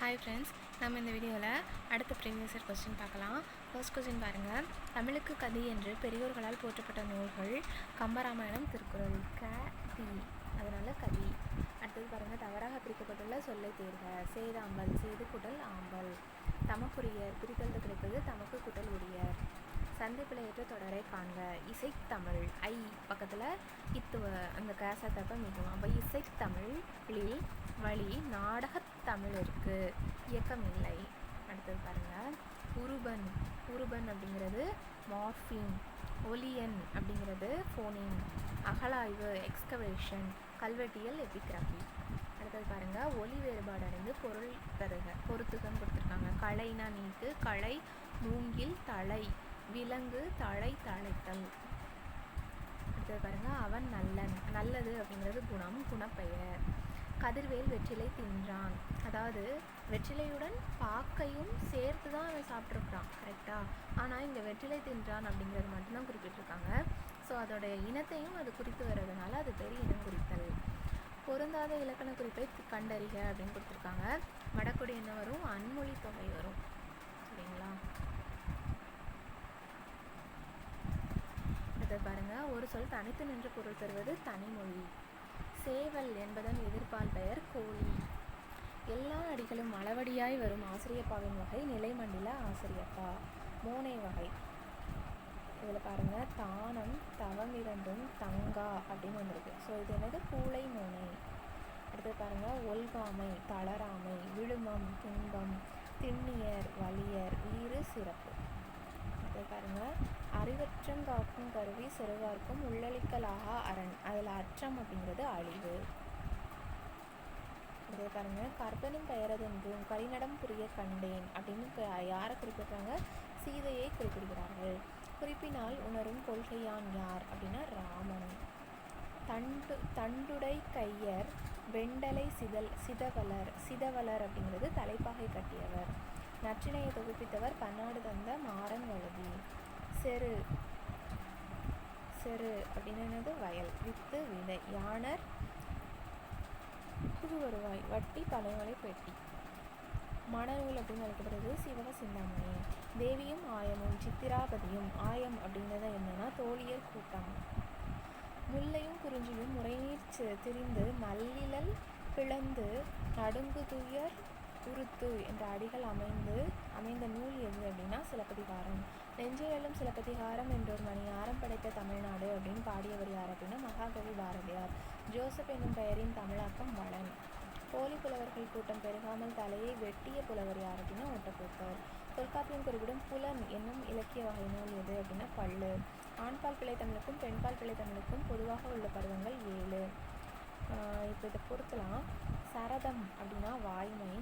Hi friends, நம்ம இந்த வீடியோவில் அடுத்த ப்ரீவியஸ் இயர் கொஸ்டின் பார்க்கலாம். ஃபர்ஸ்ட் கொஸ்டின் பாருங்கள். தமிழுக்கு கதி என்று பெரியோர்களால் போற்றப்பட்ட நூல்கள் கம்பராமாயணம், திருக்குறள். தி அதனால் கதி. அடுத்தது பாருங்கள், தவறாக பிரிக்கப்பட்டுள்ள சொல்லை தேர்க. சேதாம்பல், சேது குடல் ஆம்பல். தமக்குரியர், பிரித்தல் கிடைப்பது தமக்கு குட்டல் உரியர். சந்தை பிழையற்ற தொடரை காண்க. இசைத்தமிழ், ஐ பக்கத்தில் இத்துவ அந்த கேசத்தப்ப மிகும். அப்போ இசைத்தமிழில் வழி நாடகத்தமிழருக்கு இயக்கம் இல்லை. அடுத்தது பாருங்கள், உருபன். உருபன் அப்படிங்கிறது மார்ஃபின். ஒலியன் அப்படிங்கிறது ஃபோனின். அகழாய்வு எக்ஸ்கவேஷன். கல்வெட்டியல் எபிகிராஃபி. அடுத்தது பாருங்கள், ஒலி வேறுபாடு அடைந்து பொருள் தருக பொறுத்துகன்னு கொடுத்துருக்காங்க. களைனா நீக்கு, களை மூங்கில் தழை, விலங்கு தழை தழைத்தல். அடுத்தது பாருங்கள், அவன் நல்லன். நல்லது அப்படிங்கிறது குணம், குணப்பெயர். கதிர்வேல் வெற்றிலை தின்றான். அதாவது வெற்றிலையுடன் பாக்கையும் சேர்த்து தான் அவன் சாப்பிட்ருக்குறான், கரெக்டாக. ஆனால் இங்கே வெற்றிலை தின்றான் அப்படிங்கிறது மட்டும்தான் குறிப்பிட்டிருக்காங்க. ஸோ அதோடைய இனத்தையும் அது குறித்து வர்றதுனால அது பெரிய இனம் குறித்தல். பொருந்தாத இலக்கண குறிப்பை கண்டறிக அப்படின்னு கொடுத்துருக்காங்க. வடக்குடி என்ன வரும்? அன்மொழி தொகை வரும். சரிங்களா? அடுத்தது பாருங்கள், ஒரு சொல் தனித்து நின்று பொருள் தருவது தனிமொழி. சேவல் என்பதன் எதிர்ப்பால் பெயர் கோழி. எல்லா அடிகளும் அளவடியாய் வரும் ஆசிரியப்பாவின் வகை நிலைமண்டில ஆசிரியப்பா. மோனை வகை. இதில் பாருங்கள், தானம், தவம் இரண்டும், தங்கா அப்படின்னு வந்திருக்கு. ஸோ இது என்னது? பூளை மோனை. அடுத்தது பாருங்கள், ஒல்காமை, தளராமை, விழுமம், துன்பம், திண்ணியர், வலியர், வீறு, சிறப்பு. அடுத்தது பாருங்கள், அறிவற்றம் காக்கும் கருவி சிறுகார்க்கும் உள்ளளிக்கலாக அரண். அதில் அற்றம் அப்படிங்கிறது அழிவு. அடுத்தது பாருங்கள், கற்பனும் பெயரதென்றும் கரிநடம் புரிய கண்டேன் அப்படின்னு யாரை குறிப்பிடுறாங்க? சீதையை குறிப்பிடுகிறார்கள். குறிப்பினால் உணரும் கொள்கையான் யார் அப்படின்னா ராமன். தண்டுடை கையர் வெண்டலை சிதவலர். சிதவலர் அப்படிங்கிறது தலைப்பாகை கட்டியவர். நற்றினையை தொகுப்பித்தவர் பன்னாடு தந்த மாறன் வழுதி. செரு அப்படின்னு வயல். வித்து விதை. யானர் புது வருவாய். வட்டி பழையமலை பெட்டி. மணநூல் அப்படின்னு அழைக்கப்படுறது சிவக சிந்தாமணி. தேவியும் ஆயமும் சித்திராபதியும். ஆயம் அப்படிங்கிறது என்னன்னா தோழியர் கூட்டம். முல்லையும் குறிஞ்சியும் முறைநீர் திரிந்து நல்லிழல் பிளந்து நடுங்குதுயர் உருத்து என்ற அடிகள் அமைந்த நூல் எது அப்படின்னா சிலப்பதிகாரம். நெஞ்சையெழும் சிலப்பதிகாரம் என்றொரு மணி ஆரம் படைத்த தமிழ்நாடு அப்படின்னு பாடியவர் யார் அப்படின்னா மகாகவி பாரதியார். ஜோசப் என்னும் பெயரின் தமிழாக்கம் வளன். போலி புலவர்கள் கூட்டம் பெருகாமல் தலையை வெட்டிய புலவர் யார் அப்படின்னா ஒட்டக்கூத்தர். தொல்காப்பியம் குறிப்பிடும் புலன் என்னும் இலக்கிய வகை நூல் எது அப்படின்னா பள்ளு. ஆண்பால் பிள்ளை தமிழுக்கும் பெண்பால் பிள்ளை தமிழுக்கும் பொதுவாக உள்ள பருவங்கள் 7. இப்போ இதை பொறுத்தலாம். சரதம் அப்படின்னா வாய்மை,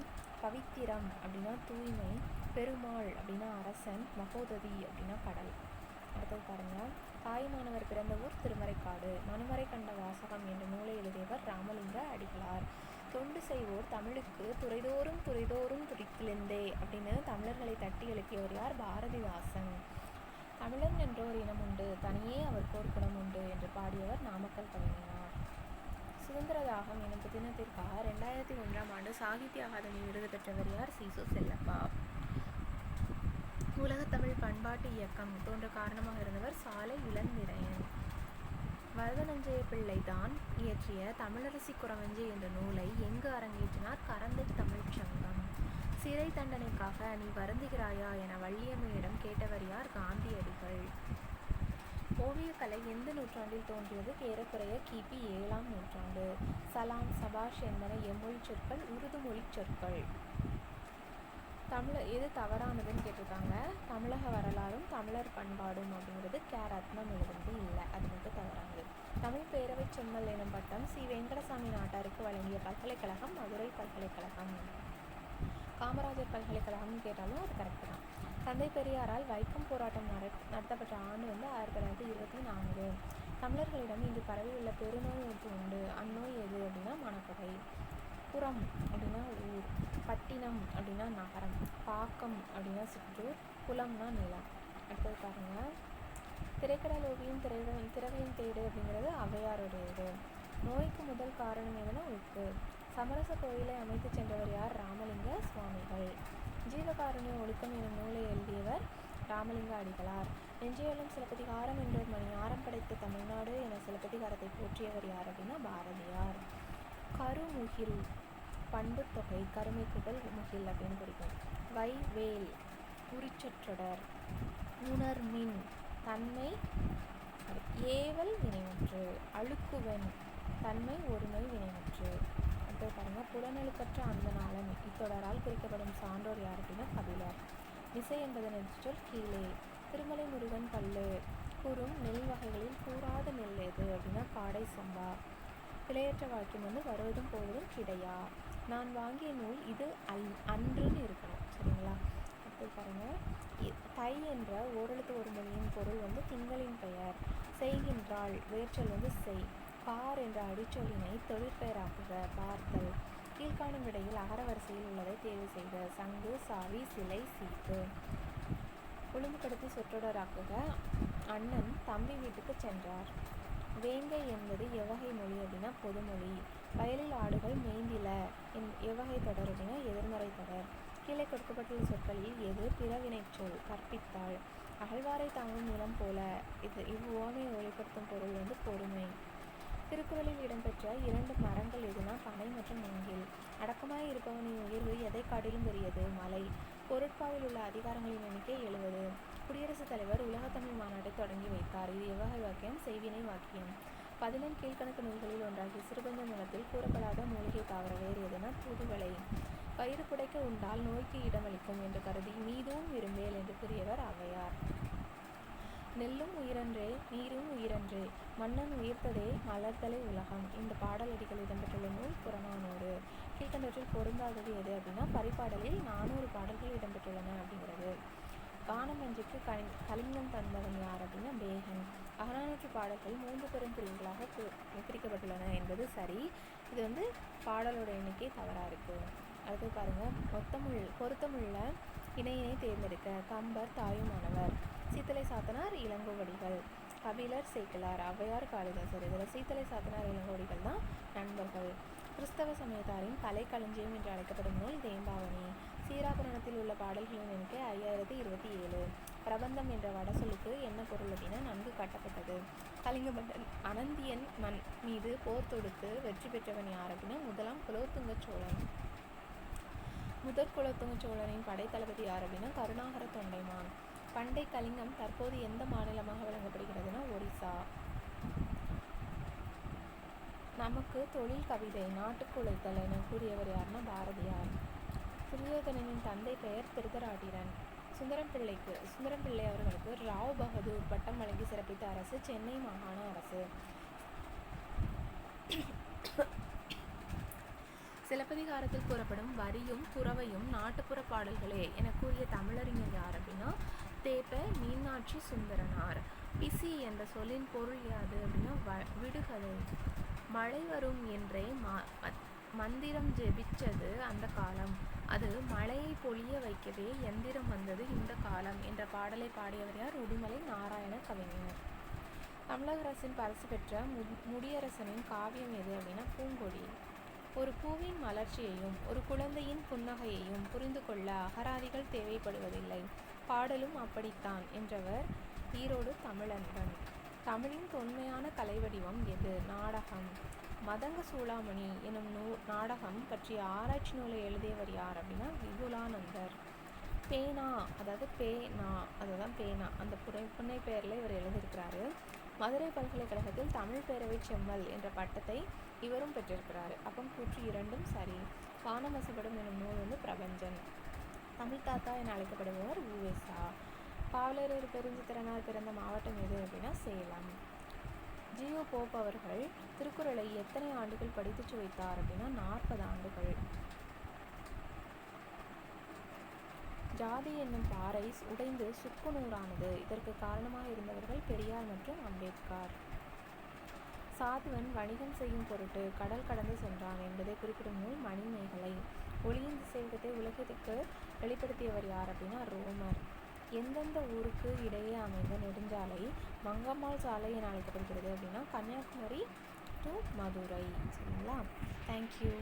பவித்திரம் அப்படின்னா தூய்மை, பெருமாள் அப்படின்னா அரசன், மகோததி அப்படின்னா கடல். அடுத்தது பாருங்கள், தாய்மானவர் பிறந்த ஊர் திருமறைக்காடு. மனுமறை கண்ட வாசகம் என்ற நூலை எழுதியவர் ராமலிங்க அடிகளார். தொண்டு செய்வோர் தமிழுக்கு துறைதோறும் துடித்திருந்தே அப்படின்னு தமிழர்களை தட்டி எழுப்பியவர் யார்? பாரதிதாசன். தமிழன் என்ற ஒரு இனம் உண்டு, தனியே அவருக்கு ஒரு குணம் உண்டு என்று பாடியவர் நாமக்கல் கவிஞனார். சுதந்திர தாகம் எனும் புதினத்திற்காக 2001 சாகித்ய அகாதமி விருது பெற்றவர் யார்? சீசு செல்லப்பா. உலகத்தமிழ் பண்பாட்டு இயக்கம் தோன்ற காரணமாக இருந்தவர் சாலை இளந்திரையன். வரதநஞ்சய பிள்ளை தான் இயற்றிய தமிழரசி குறவஞ்சி என்ற நூலை எங்கு அரங்கேற்றினார்? கரந்தை தமிழ்ச் சங்கம். சிறை தண்டனைக்காக நீ வருந்துகிறாயா என வள்ளியம்மையிடம் கேட்டவர் யார்? காந்தியடிகள். ஓவியக்கலை எந்த நூற்றாண்டில் தோன்றியது? ஏறக்குறைய கிபி 7ஆம் நூற்றாண்டு. சலாம், சபாஷ் என்பன எம்மொழி சொற்கள், உருது மொழி சொற்கள். எது தவறானதுன்னு கேட்டிருக்காங்க. தமிழக வரலாறும் தமிழர் பண்பாடும் அப்படிங்கிறது ரத்னம் எழுதுறது இல்லை, அது மட்டும் தவறானது. தமிழ் பேரவை செம்மல் எனும் பட்டம் சி வெங்கடசாமி நாட்டாருக்கு வழங்கிய பல்கலைக்கழகம் மதுரை பல்கலைக்கழகம். காமராஜர் பல்கலைக்கழகம்னு கேட்டாலும் அது கரெக்டு தான். தந்தை பெரியாரால் வைக்கம் போராட்டம் நடத்தப்பட்ட ஆண்டு 1924. தமிழர்களிடம் இன்று பரவியுள்ள பெருநோய் ஒன்று உண்டு, அந்நோய் எது அப்படின்னா மனப்பகை. புறம் அப்படின்னா ஊர், பட்டினம் அப்படின்னா நகரம், பாக்கம் அப்படின்னா சிற்றூர், குளம்னா நிலம். அடுத்தது பாருங்கள், திரைக்கடல் ஓவியம் திரவையின் தேடு அப்படிங்கிறது ஔவையாருடையது. நோய்க்கு முதல் காரணம் எதுனா உப்பு. சமரச கோயிலை அமைத்து சென்றவர் யார்? ராமலிங்க சுவாமி. ஜீவகாருண்ய ஒழுக்கம் எனும் நூலை எழுதியவர் ராமலிங்க அடிகளார். நெஞ்சையெழும் சிலப்பதிகாரம் என்றொரு மணியாரம் படைத்த தமிழ்நாடு என சிலப்பதிகாரத்தை போற்றியவர் யார் அப்படின்னா பாரதியார். கருமுகில் பண்பு தொகை கருமை கூட்டல் முகில் அப்படின்னு குறிக்கும். வைவேல் உரிச்சொற்றொடர். உணர்மின் தன்மை ஏவல் வினைமுற்று. அழுக்குவன் தன்மை ஒருமை வினைமுற்று. அடுத்து பாருங்க, புலனழுக்கற்ற அந்த நாளன் இத்தொடரால் குறிக்கப்படும் சான்றோர் யார் அப்படின்னா கபிலர். மிசை என்பதன் எதிர்ச்சொல் கீழே. திருமலை முருகன் பல்லு கூறும் நெல் வகைகளில் கூறாத நெல் எது அப்படின்னா காடை சம்பா. பிழையற்ற வாக்கியம் வருவதும் போவதும் கிடையா. நான் வாங்கிய நூல் இது அன்றுன்னு இருக்கணும். சரிங்களா? அடுத்து பாருங்க, தை என்ற ஓரெழுத்து ஒரு மொழியின் பொருள் திங்களின் பெயர். செய்கின்றாள் வேர்ச்சொல் செய். பார் என்ற அடிச்சொல்லினை தொழிற்பெயராக்குக பார்த்தல். கீழ்காணும் விடையில் அகர வரிசையில் உள்ளதை தேர்வு செய்க. சங்கு, சாவி, சிலை, சீப்பு. ஒழுங்குபடுத்தி சொற்றொடராக்குக. அண்ணன் தம்பி வீட்டுக்கு சென்றார். வேங்கை என்பது எவ்வகை மொழி அப்படின்னா பொதுமொழி. வயலில் ஆடுகள் மேய்ந்தில எவ்வகை தொடர் அப்படின்னா எதிர்மறை தொடர். கீழே கொடுக்கப்பட்டுள்ள சொற்களில் எது பிறவினை சொல்? கற்பித்தாள். அகழ்வாரை தாங்கும் நிலம் போல இவ்வுவமையை வெளிப்படுத்தும் பொருள் பொறுமை. திருக்குறளில் இடம்பெற்ற 2 மரங்கள் எதுனா பனை மற்றும் மூங்கில். அடக்கமாய் இருப்பவனின் உயர்வு எதை காட்டிலும் பெரியது? மலை. பொருட்பாவில் உள்ள அதிகாரங்களின் எண்ணிக்கை 70. குடியரசுத் தலைவர் உலகத்தமிழ் மாநாட்டை தொடங்கி வைத்தார். இது எவ்வகை வாக்கியம்? செய்வினை வாக்கியம். 11 கீழ்கணக்கு நூல்களில் ஒன்றாகிய சிறுபஞ்ச மூலத்தில் கூறப்படாத மூலிகை தாவர வேறு எதுனா தூதுவளை. வயிறு புடைக்க உண்டால் நோய்க்கு இடமளிக்கும் என்று கருதி மீதும் விரும்பேல் என்று கூறியவர் ஔவையார். நெல்லும் உயிரன்றே நீரும் உயிரன்றே மன்னன் உயிர்த்ததே மலர்தலை உலகம். இந்த பாடல் அடிகள் இடம்பெற்றுள்ள நூல் புறநானூறு. கீழ்கண்டவற்றில் பொருந்தாதது எது அப்படின்னா பரிபாடலில் 400 பாடல்கள் இடம்பெற்றுள்ளன அப்படிங்கிறது. கானமஞ்சிக்கு கலிங்கம் தந்தவன் யார் அப்படின்னா பேகன். அகநானூற்று பாடல்கள் 3 பெரும் பிரிவுகளாக பிரிக்கப்பட்டுள்ளன என்பது சரி. இது பாடலோட எண்ணிக்கை தவறாக இருக்கு. அடுத்து பாருங்க, பொருத்தமுள்ள இணையினை தேர்ந்தெடுக்க. கம்பர் தாயுமானவர். சீத்தலை சாத்தனார் இளங்கோவடிகள். கபிலர் சேக்கிழார். ஔவையார் காளிதாசர். இதில் சீத்தலை சாத்தனார் இளங்கோவடிகள் தான் நண்பர்கள். கிறிஸ்தவ சமயத்தாரின் கலைக்களஞ்சியம் என்று அழைக்கப்படும் நூல் தேம்பாவணி. சீராபுராணத்தில் உள்ள பாடல்களின் எண்ணிக்கை 5027. பிரபந்தம் என்ற வடசொல்லுக்கு என்ன பொருள் அப்படின்னா நன்கு கட்டப்பட்டது. கலிங்கமன்னன் அனந்தியன் மீது போர் தொடுத்து வெற்றி பெற்றவன் யார் அப்படின்னா முதலாம் குலோத்துங்க சோழன். முதற் குலோத்துங்க சோழனின் படைத்தளபதி யார் அப்படின்னா கருணாகர தொண்டைமான். பண்டை கலிங்கம் தற்போது எந்த மாநிலமாக விளங்கப்படுகிறதுனா ஒரிசா. நமக்கு தொழில் கவிதை நாட்டுக்கு உழைத்தல் என கூறியவர் யாருன்னா பாரதியார். துரியோதனனின் தந்தை பெயர் திருதராட்டிரன். சுந்தரம் பிள்ளை அவர்களுக்கு ராவ் பகதூர் பட்டம் வழங்கி சிறப்பித்த அரசு சென்னை மாகாண அரசு. சிலப்பதிகாரத்தில் கூறப்படும் வரியும் குறவையும் நாட்டுப்புற பாடல்களே என கூறிய தமிழறிஞர் யார் அப்படின்னா தேப்ப மீனாட்சி சுந்தரனார். பிசி என்ற சொல்லின் பொருள் யாது அப்படின்னா விடுகதை. மழை வரும் என்றே மந்திரம் ஜெபிச்சது அந்த காலம், அது மழையை பொழிய வைக்கவே எந்திரம் வந்தது இந்த காலம் என்ற பாடலை பாடியவர் யார்? உடுமலை நாராயண கவிஞர். தமிழக அரசின் பரிசு பெற்ற முடியரசனின் காவியம் எது அப்படின்னா பூங்கொடி. ஒரு பூவின் மலர்ச்சியையும் ஒரு குழந்தையின் புன்னகையையும் புரிந்து கொள்ள அகராதிகள் தேவைப்படுவதில்லை, பாடலும் அப்படித்தான் என்றவர் ஈரோடு தமிழன்பன். தமிழின் தொன்மையான கலை வடிவம் எது? நாடகம். மதங்க சூளாமணி எனும் நாடகம் பற்றிய ஆராய்ச்சி நூலை எழுதியவர் யார் அப்படின்னா விபுலானந்தர். பேனா, அதாவது அதுதான் பேனா, அந்த புனை பெயரில் இவர் எழுதியிருக்கிறாரு. மதுரை பல்கலைக்கழகத்தில் தமிழ் பேரவை செம்மல் என்ற பட்டத்தை இவரும் பெற்றிருக்கிறாரு. அப்போ கூற்று 2ம் சரி. வானம் வசப்படும் எனும் நூல் பிரபஞ்சன். தமிழ் தாத்தா என அழைக்கப்படுபவர் உவேசா. பாவலரேறு பெருஞ்சித்திரனார் பிறந்த மாவட்டம் எது அப்படின்னா சேலம். ஜியோ போப் அவர்கள் திருக்குறளை எத்தனை ஆண்டுகள் படித்து சுவைத்தார் அப்படின்னா 40 ஆண்டுகள். ஜாதி என்னும் பாறை உடைந்து சுக்குநூறானது, இதற்கு காரணமாக இருந்தவர்கள் பெரியார் மற்றும் அம்பேத்கர். சாதுவன் வணிகம் செய்யும் பொருட்டு கடல் கடந்து சென்றான் என்பதை குறிப்பிடும் நூல் மணிமேகலை. ஒளியின் திசைவேகத்தை உலகத்திற்கு வெளிப்படுத்தியவர் யார் அப்படின்னா ரோமர். எந்தெந்த ஊருக்கு இடையே அமைந்த நெடுஞ்சாலை மங்கம்மாள் சாலை என அழைக்கப்படுகிறது அப்படின்னா கன்னியாகுமரி டு மதுரை. சரிங்களா? தேங்க்யூ.